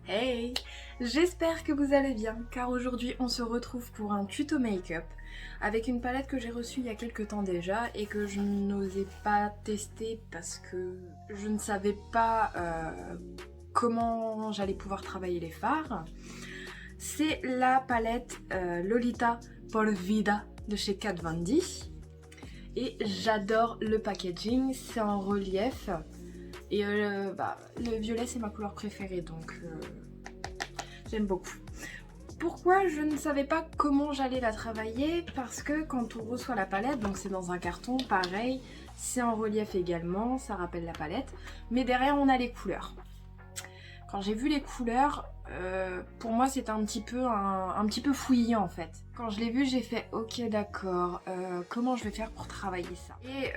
Hey! J'espère que vous allez bien car aujourd'hui on se retrouve pour un tuto make-up avec une palette que j'ai reçue il y a quelques temps déjà et que je n'osais pas tester parce que je ne savais pas comment j'allais pouvoir travailler les fards. C'est la palette Lolita por Vida de chez Kat Von D et j'adore le packaging, c'est en relief. Et le violet c'est ma couleur préférée donc j'aime beaucoup. Pourquoi je ne savais pas comment j'allais la travailler? Parce que quand on reçoit la palette, donc c'est dans un carton, pareil, c'est en relief également, ça rappelle la palette, mais derrière on a les couleurs. Quand j'ai vu les couleurs, pour moi c'était un petit peu fouillis en fait. Quand je l'ai vu j'ai fait ok d'accord, comment je vais faire pour travailler ça? Et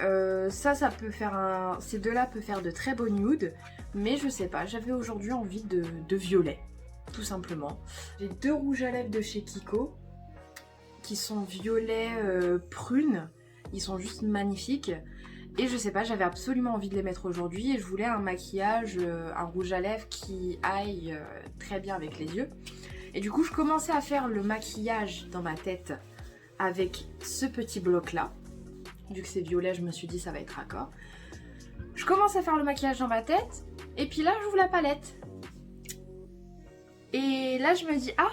ça peut faire ces deux-là peuvent faire de très beaux nudes, mais je sais pas, j'avais aujourd'hui envie de violet, tout simplement. J'ai deux rouges à lèvres de chez Kiko, qui sont violet prune, ils sont juste magnifiques. Et je sais pas, j'avais absolument envie de les mettre aujourd'hui et je voulais un maquillage, un rouge à lèvres qui aille très bien avec les yeux. Et du coup, je commençais à faire le maquillage dans ma tête avec ce petit bloc là. Vu que c'est violet, je me suis dit ça va être raccord. Je commence à faire le maquillage dans ma tête et puis là, j'ouvre la palette. Et là, je me dis, ah,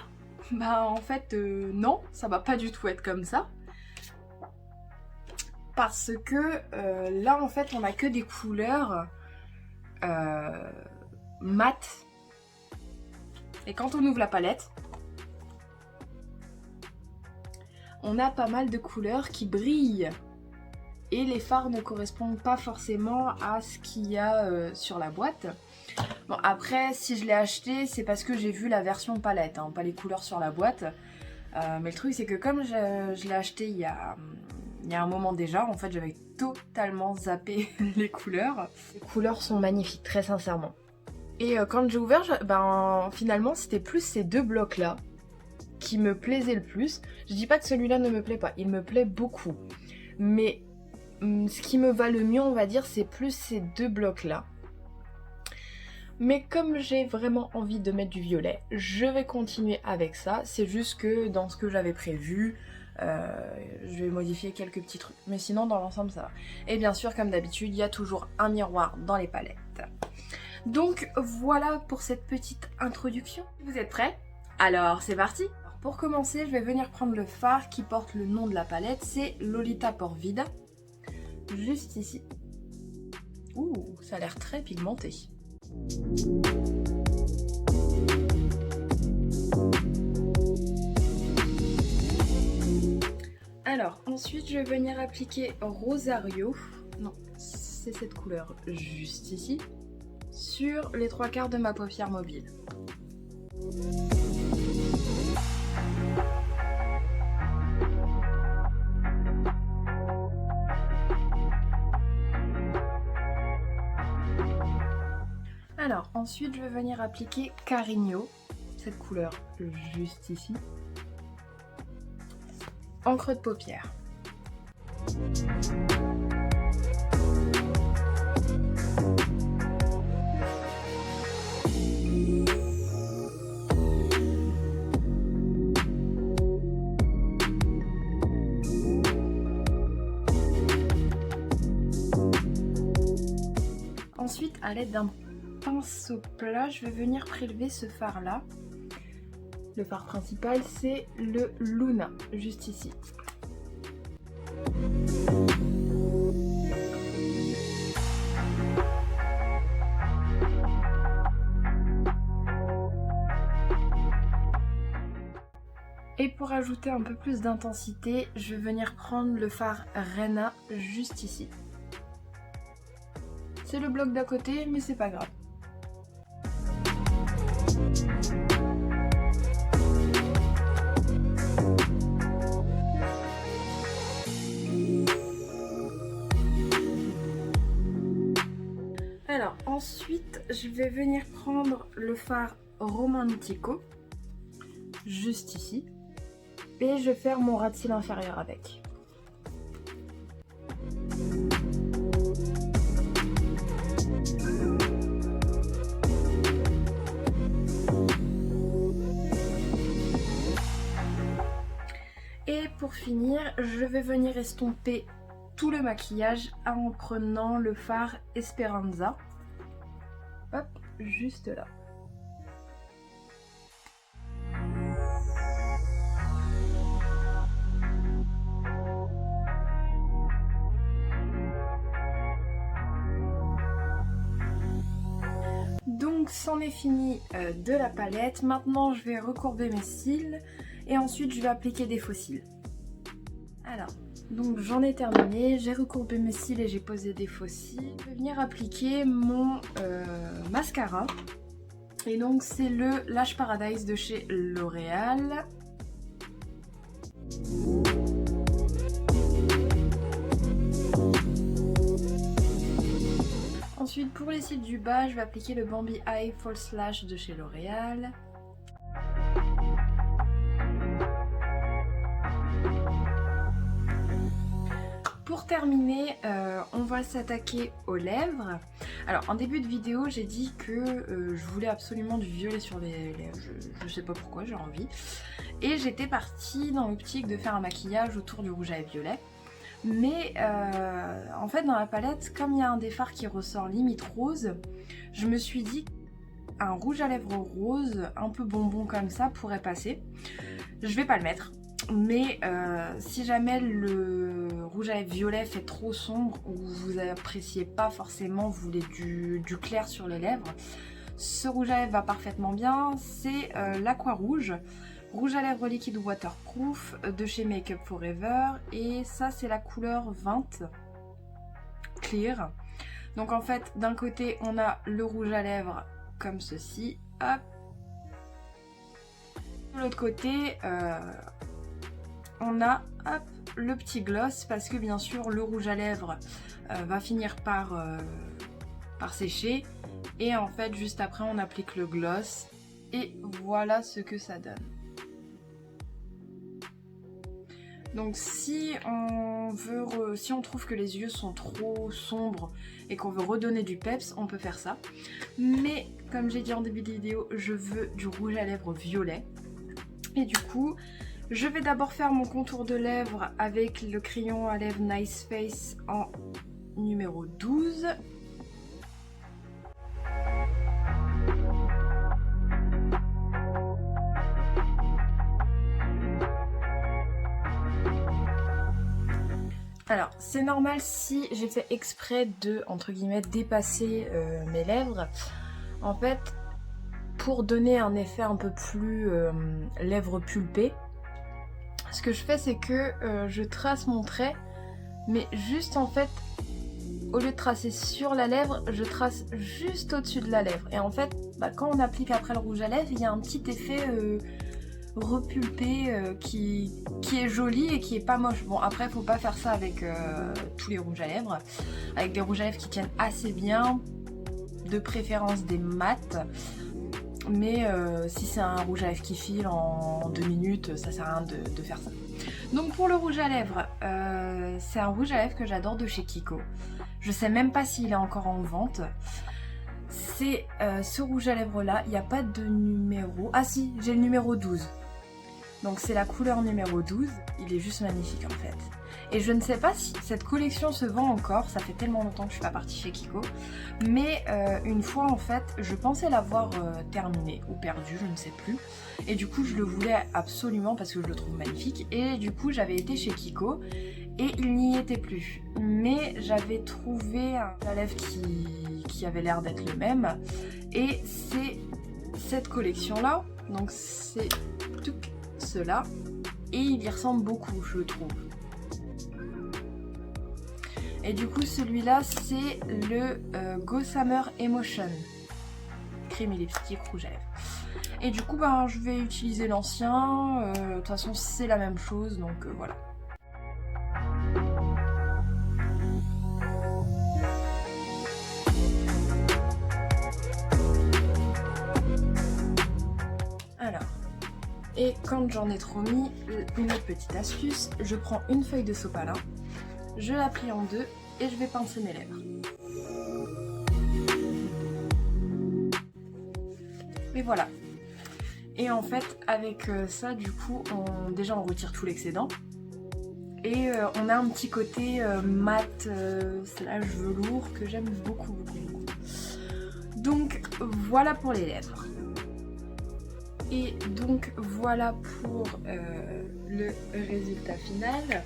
bah en fait, non, ça va pas du tout être comme ça. Parce que là en fait on a que des couleurs mat. Et quand on ouvre la palette, on a pas mal de couleurs qui brillent. Et les fards ne correspondent pas forcément à ce qu'il y a sur la boîte. Bon après si je l'ai acheté c'est parce que j'ai vu la version palette, hein, pas les couleurs sur la boîte. Mais le truc c'est que comme je l'ai acheté il y a un moment déjà, en fait j'avais totalement zappé les couleurs. Les couleurs sont magnifiques, très sincèrement. Et quand j'ai ouvert, finalement c'était plus ces deux blocs là qui me plaisaient le plus. Je dis pas que celui-là ne me plaît pas, il me plaît beaucoup. Mais ce qui me va le mieux on va dire c'est plus ces deux blocs là. Mais comme j'ai vraiment envie de mettre du violet, je vais continuer avec ça. C'est juste que dans ce que j'avais prévu, je vais modifier quelques petits trucs. Mais sinon dans l'ensemble ça va. Et bien sûr comme d'habitude il y a toujours un miroir dans les palettes. Donc voilà pour cette petite introduction. Vous êtes prêts? Alors c'est parti. Alors, pour commencer je vais venir prendre le fard qui porte le nom de la palette. C'est Lolita por Vida. Juste ici. Ouh, ça a l'air très pigmenté. Alors ensuite je vais venir appliquer Rosario, non c'est cette couleur juste ici, sur les trois quarts de ma paupière mobile. Alors ensuite je vais venir appliquer Carigno, cette couleur juste ici, en creux de paupière. Ensuite à l'aide d'un pinceau plat, je vais venir prélever ce fard là. Le fard principal c'est le Luna, juste ici. Et pour ajouter un peu plus d'intensité, je vais venir prendre le fard Rena juste ici. C'est le bloc d'à côté mais c'est pas grave. Alors ensuite je vais venir prendre le fard Romantico juste ici et je vais faire mon ras de cils inférieur avec. pour finir, je vais venir estomper tout le maquillage en prenant le fard Esperanza. Hop, juste là. Donc c'en est fini de la palette. Maintenant je vais recourber mes cils et ensuite je vais appliquer des faux cils. Alors, donc j'en ai terminé, j'ai recourbé mes cils et j'ai posé des faux cils. Je vais venir appliquer mon mascara. Et donc c'est le Lash Paradise de chez L'Oréal. Ensuite pour les cils du bas, je vais appliquer le Bambi Eye False Lash de chez L'Oréal. Pour terminer, on va s'attaquer aux lèvres. Alors en début de vidéo, j'ai dit que je voulais absolument du violet sur les lèvres. Je sais pas pourquoi, j'ai envie. Et j'étais partie dans l'optique de faire un maquillage autour du rouge à lèvres violet. Mais en fait dans la palette, comme il y a un des fards qui ressort limite rose, je me suis dit un rouge à lèvres rose, un peu bonbon comme ça, pourrait passer. Je vais pas le mettre. Mais si jamais le rouge à lèvres violet fait trop sombre ou vous appréciez pas forcément, vous voulez du clair sur les lèvres, ce rouge à lèvres va parfaitement bien. C'est l'Aqua Rouge, rouge à lèvres liquide waterproof de chez Make Up Forever, et ça c'est la couleur 20 Clear. Donc en fait d'un côté on a le rouge à lèvres comme ceci, hop. De l'autre côté on a hop, le petit gloss, parce que bien sûr le rouge à lèvres va finir par sécher, et en fait juste après on applique le gloss et voilà ce que ça donne. Donc si on trouve que les yeux sont trop sombres et qu'on veut redonner du peps, on peut faire ça. Mais comme j'ai dit en début de vidéo, je veux du rouge à lèvres violet. Et du coup, je vais d'abord faire mon contour de lèvres avec le crayon à lèvres Nice Face en numéro 12. Alors, c'est normal si j'ai fait exprès de, entre guillemets, dépasser mes lèvres. En fait, pour donner un effet un peu plus lèvres pulpées, ce que je fais c'est que je trace mon trait, mais juste en fait, au lieu de tracer sur la lèvre, je trace juste au-dessus de la lèvre. Et en fait, quand on applique après le rouge à lèvres, il y a un petit effet repulpé qui est joli et qui est pas moche. Bon, après faut pas faire ça avec tous les rouges à lèvres, avec des rouges à lèvres qui tiennent assez bien, de préférence des mats. Mais si c'est un rouge à lèvres qui file en 2 minutes, ça sert à rien de faire ça. Donc pour le rouge à lèvres, c'est un rouge à lèvres que j'adore de chez Kiko. Je sais même pas s'il est encore en vente. C'est ce rouge à lèvres là, il n'y a pas de numéro. Ah si, j'ai le numéro 12. Donc c'est la couleur numéro 12, il est juste magnifique en fait. Et je ne sais pas si cette collection se vend encore, ça fait tellement longtemps que je suis pas partie chez Kiko. Mais une fois en fait, je pensais l'avoir terminé ou perdu, je ne sais plus. Et du coup je le voulais absolument parce que je le trouve magnifique. Et du coup j'avais été chez Kiko et il n'y était plus. Mais j'avais trouvé un rouge à lèvres qui avait l'air d'être le même. Et c'est cette collection là, donc c'est tout cela. Et il y ressemble beaucoup je trouve. Et du coup celui-là c'est le Gossamer Emotion Creamy Lipstick rouge à lèvres. Et du coup je vais utiliser l'ancien, de toute façon c'est la même chose donc voilà. Alors, et quand j'en ai trop mis, une autre petite astuce, je prends une feuille de sopalin, je la plie en deux et je vais pincer mes lèvres. Et voilà. Et en fait avec ça du coup déjà on retire tout l'excédent. Et on a un petit côté mat slash velours que j'aime beaucoup. Donc voilà pour les lèvres. Et donc voilà pour le résultat final.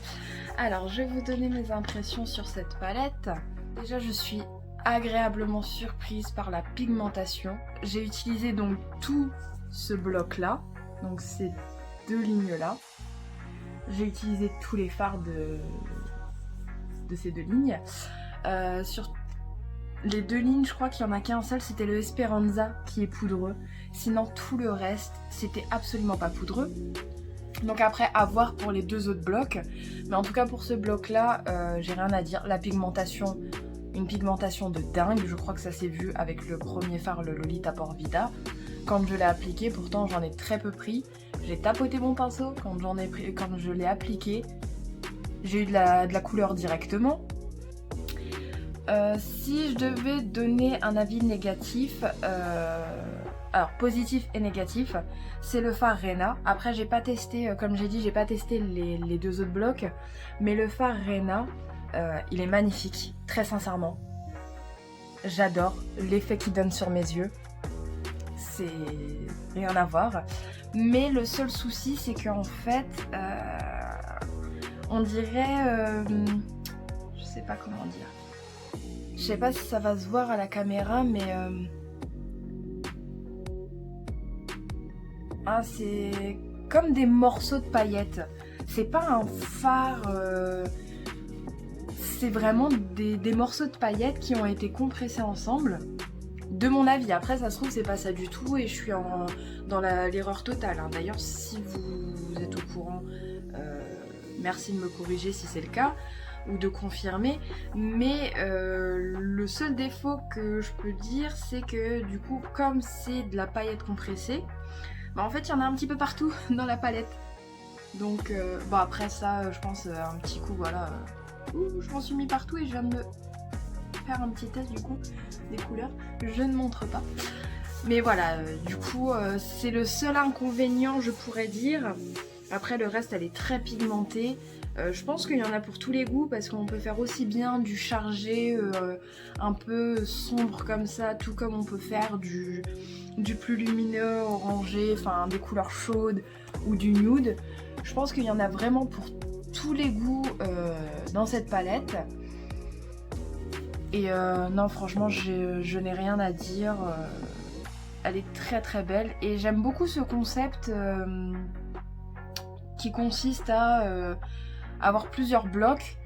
Alors je vais vous donner mes impressions sur cette palette. Déjà je suis agréablement surprise par la pigmentation. J'ai utilisé donc tout ce bloc là, donc ces deux lignes là. J'ai utilisé tous les fards de ces deux lignes. Sur les deux lignes, je crois qu'il n'y en a qu'un seul, c'était le Esperanza qui est poudreux. Sinon tout le reste, c'était absolument pas poudreux. Donc après, à voir pour les deux autres blocs. Mais en tout cas pour ce bloc là, j'ai rien à dire. La pigmentation, une pigmentation de dingue. Je crois que ça s'est vu avec le premier fard, le Lolita Porvida. Quand je l'ai appliqué, pourtant j'en ai très peu pris. J'ai tapoté mon pinceau quand je l'ai appliqué. J'ai eu de la couleur directement. Si je devais donner un avis négatif, alors positif et négatif, c'est le fard Réna. Après j'ai pas testé, comme j'ai dit, j'ai pas testé les deux autres blocs, mais le fard Réna, il est magnifique, très sincèrement. J'adore l'effet qu'il donne sur mes yeux. C'est rien à voir. Mais le seul souci, c'est qu'en fait, on dirait... je sais pas comment dire. Je sais pas si ça va se voir à la caméra, mais... Ah, c'est comme des morceaux de paillettes. C'est pas un fard... C'est vraiment des morceaux de paillettes qui ont été compressés ensemble. De mon avis, après ça se trouve c'est pas ça du tout et je suis dans l'erreur totale. Hein. D'ailleurs si vous êtes au courant, merci de me corriger si c'est le cas ou de confirmer. Mais le seul défaut que je peux dire c'est que du coup comme c'est de la paillette compressée, bah, en fait il y en a un petit peu partout dans la palette. Donc bon après ça je pense un petit coup voilà, je m'en suis mis partout et je viens de me faire un petit test du coup des couleurs, je ne montre pas mais voilà, du coup c'est le seul inconvénient je pourrais dire. Après le reste elle est très pigmentée, je pense qu'il y en a pour tous les goûts parce qu'on peut faire aussi bien du chargé un peu sombre comme ça, tout comme on peut faire du plus lumineux, orangé, enfin des couleurs chaudes ou du nude. Je pense qu'il y en a vraiment pour tous les goûts dans cette palette. Et non franchement je n'ai rien à dire, elle est très très belle et j'aime beaucoup ce concept qui consiste à avoir plusieurs blocs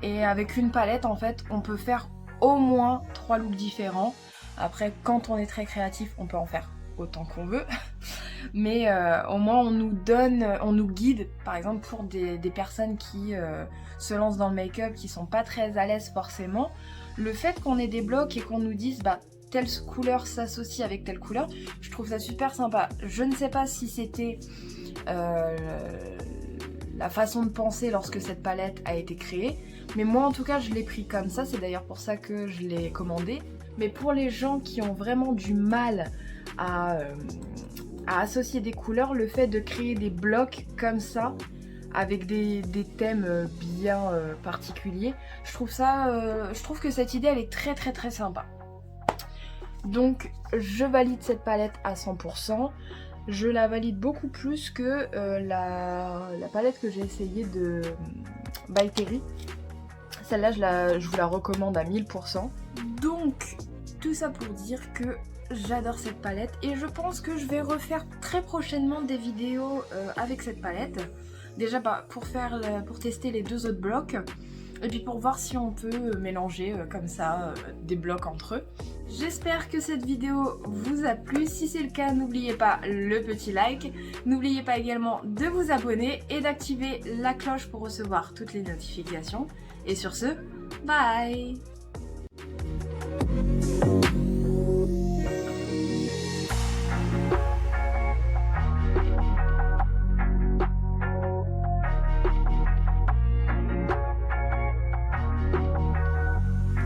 et avec une palette en fait on peut faire au moins 3 looks différents. Après quand on est très créatif on peut en faire autant qu'on veut mais au moins on nous guide par exemple pour des personnes qui se lancent dans le make-up, qui sont pas très à l'aise forcément. Le fait qu'on ait des blocs et qu'on nous dise bah telle couleur s'associe avec telle couleur, je trouve ça super sympa. Je ne sais pas si c'était la façon de penser lorsque cette palette a été créée, mais moi en tout cas je l'ai pris comme ça, c'est d'ailleurs pour ça que je l'ai commandé. Mais pour les gens qui ont vraiment du mal à associer des couleurs, le fait de créer des blocs comme ça avec des thèmes bien particuliers, je trouve que cette idée elle est très très très sympa. Donc je valide cette palette à 100%. Je la valide beaucoup plus que la palette que j'ai essayé de By Terry. Celle-là je vous la recommande à 1000%. Donc tout ça pour dire que j'adore cette palette et je pense que je vais refaire très prochainement des vidéos avec cette palette. Déjà pour tester les deux autres blocs et puis pour voir si on peut mélanger comme ça des blocs entre eux. J'espère que cette vidéo vous a plu. Si c'est le cas, n'oubliez pas le petit like. N'oubliez pas également de vous abonner et d'activer la cloche pour recevoir toutes les notifications. Et sur ce, bye!